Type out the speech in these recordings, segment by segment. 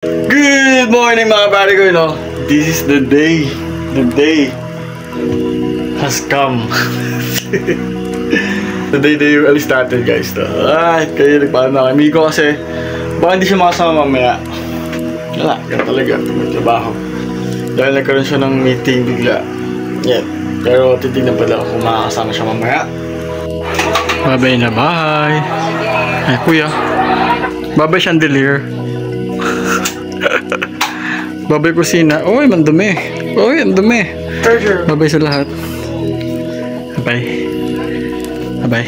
Good morning mga pare ko, no? This is the day. The day has come. The day they alis natin, guys, to. Ay, kayo nagpaano na kami ko kasi baka hindi siya makasama mamaya. Wala, yan talaga. May trabaho. Dahil nagkaroon siya ng meeting bigla. Yan. Pero titignan pala kung makakasama siya mamaya. Babay na, bye. Ay, kuya. Babay chandelier. Babay kusina. Uy, mandumi. Uy, ang dumi. Babay sa lahat. Bye. Bye.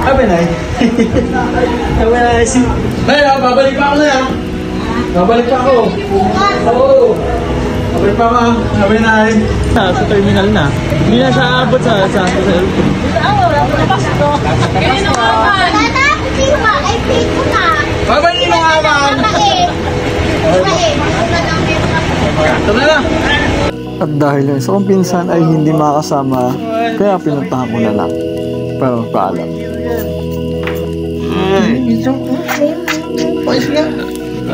Bye-bye, Philippines! Nay, babalik pa ako na yan. Babalik pa ako. Oo. Babalik pa ako. Sabi na ay. Sa terminal na. Hindi na siya abot sa hotel. Babalik mo nga ba? Tara na. At dahil yung isa kong pinsan ay hindi makakasama, kaya pinuntahan ko na lang. Para magpaalam.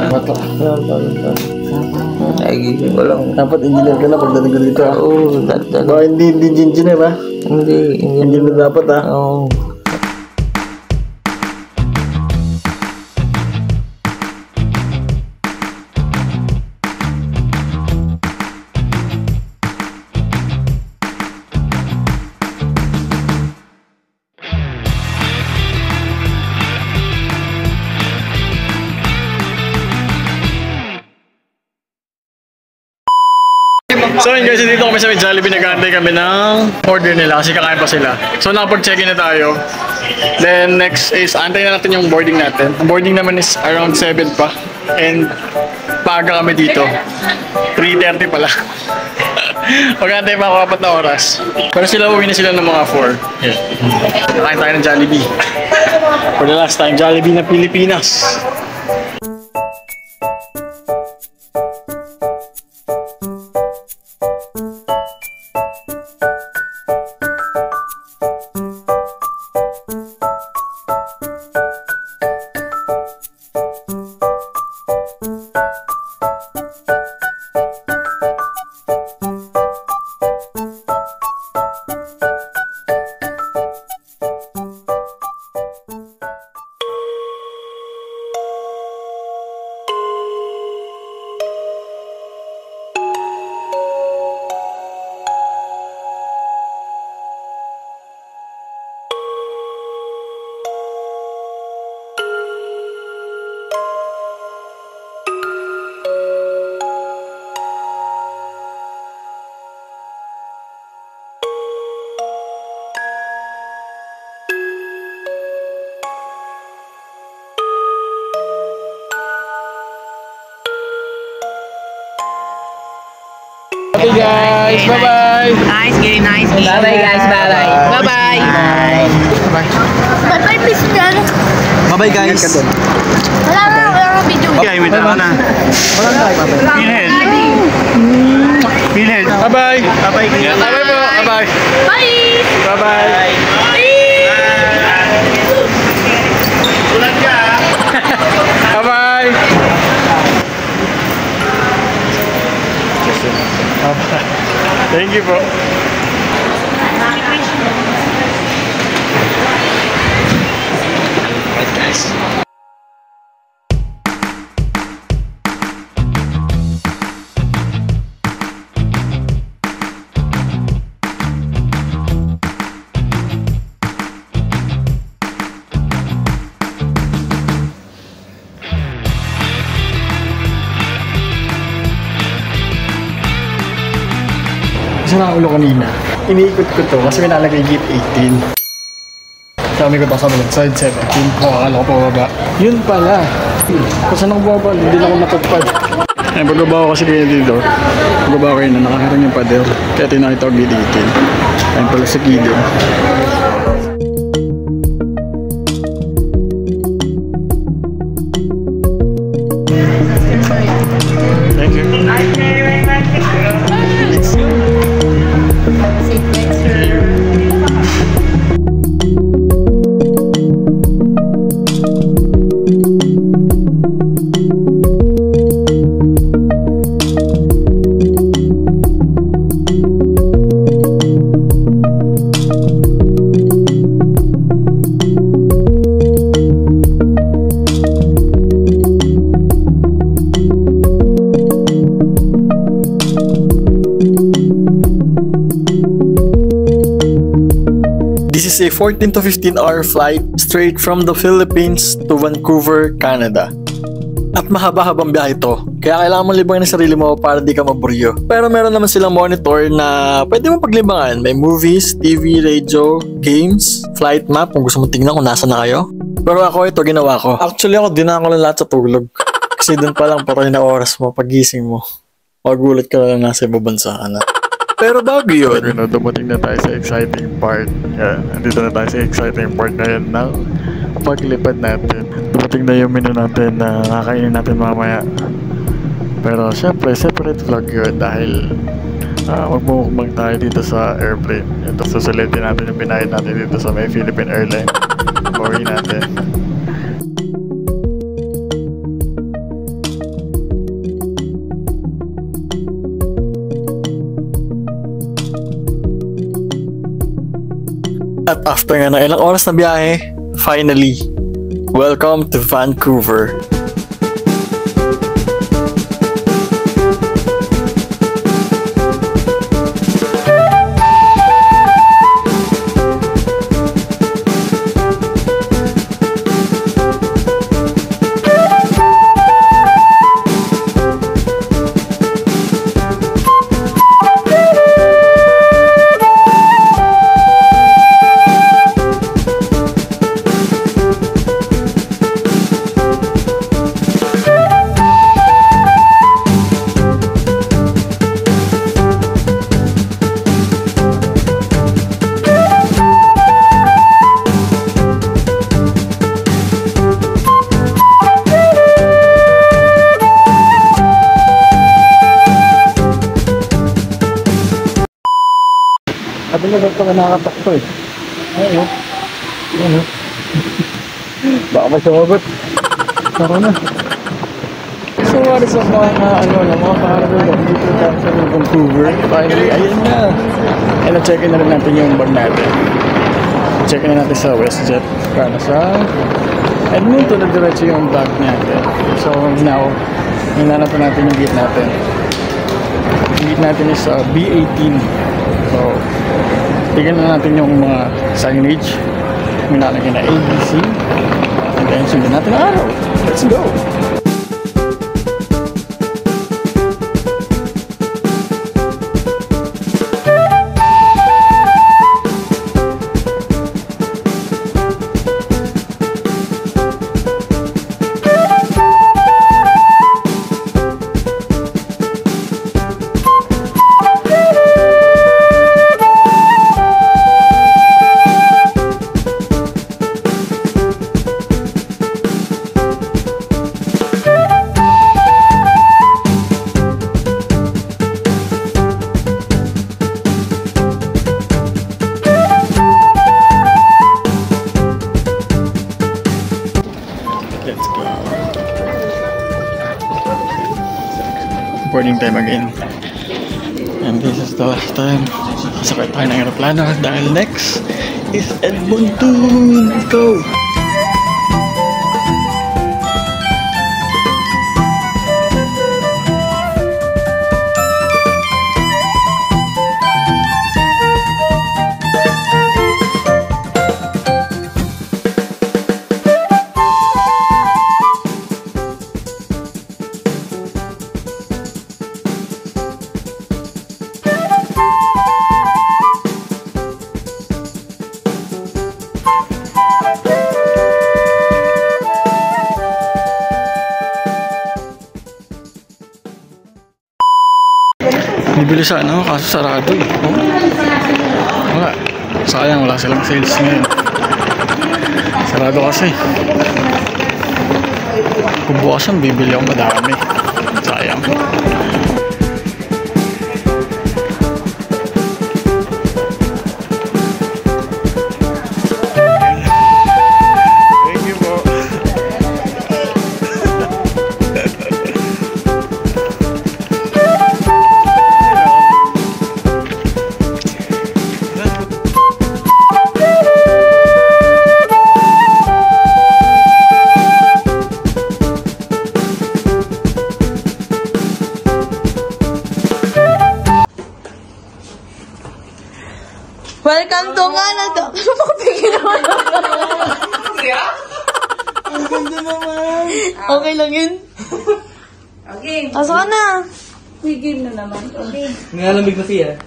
Bato. Ay, walang. Dapat engineer ka na pagdating ko dito. Oo, dapat. Baka hindi engineer ba? Hindi, Engineer dapat ha. Oo. So yun guys, dito kami sa Jollibee, nag-aantay kami ng order nila kasi kakain pa sila. So nakapag-check-in na tayo. Then next is, antayin na natin yung boarding natin. Ang boarding naman is around 7 pa. And paaga kami dito. 3:30 pala. Mag-aantay pa ako 4 na oras. Pero sila uwi na sila ng mga 4. Yeah. Nakain tayo ng Jollibee. For the last time, Jollibee na Pilipinas. Okay guys, bye-bye! Nice game, nice game. Bye-bye guys, bye-bye. Bye-bye. Bye-bye, please, Jan. Bye-bye guys! Wala na video. Okay, wait na na. Pilhead! Pilhead! Bye-bye! Bye-bye! Bye-bye po! Bye-bye! Bye! Bye-bye! Ulan ka! Bye-bye! Thank you po. Guys. Isa na ang ulo kanina. Iniikot ko to kasi may nalagay gate 18. Sabi ko to sa side 17. Akala ko pababa. Yun pala. Kung saan ako bumaba, hindi na ako natagpad. Eh, pagbaba ko kasi kayo dito. Pagbaba ko yun na nakakirang yung pader. Kaya tinakita ko giditin. Ayun pala sa gilid. Thank you. This is a 14 to 15 hour flight straight from the Philippines to Vancouver, Canada. At mahaba-habang biyahe ito, kaya kailangan mo libangin ang sarili mo para di ka maburyo. Pero meron naman silang monitor na pwede mo paglibangan. May movies, TV, radio, games, flight map kung gusto mo tingnan kung nasa na kayo. Pero ako, ito ginawa ko. Actually ako, dinaan ko lang lahat sa tulog. Kasi dun pa lang patay na oras mo, pagising mo. Magulat ka lang nasa ibang bansa ka na. Pero bago yun, dumating na tayo sa exciting part. Andito na tayo sa exciting part ngayon ng paglipad natin. Dumating na yung menu natin na kakainin natin mamaya. Pero syempre, separate vlog yun dahil magmumukbang tayo dito sa airplane. Ito, susulitin natin yung binayad natin dito sa may Philippine Airlines. Boring natin. At after nga ng ilang oras na biyahe, finally, welcome to Vancouver. Sabi na ba't ka nakakatakto eh? Ayun. Ayun. Baka may sumagot. Saka na. So what is up mga karagol dito tayo sa Vancouver. Finally, ayun na. And na-check-in na rin natin yung bag natin. Check-in na natin sa WestJet para sa Edmonton na diretso yung bag natin. So now, hinanap natin yung gate natin. Yung gate natin is B18. So, tignan na natin yung mga signage. May nalagyan na ABC. And then, sundan natin ang araw. Let's go! Let's go. Boarding time again. And this is the last time. Sakay tayo ng aeroplano dahil next is Edmonton. Let's go! bibili sana, kaso sarado eh. Oh. Wala. Sayang, wala silang sales ngayon. Sarado kasi. Kung bukasan, bibili ako madami. Sayang. Thank you po. Welcome to nga na to. Ano mo kapigil naman? Ang ganda naman. Okay lang yun. Okay. Pasok ka na. May game na naman. Okay. Ngalamig na siya.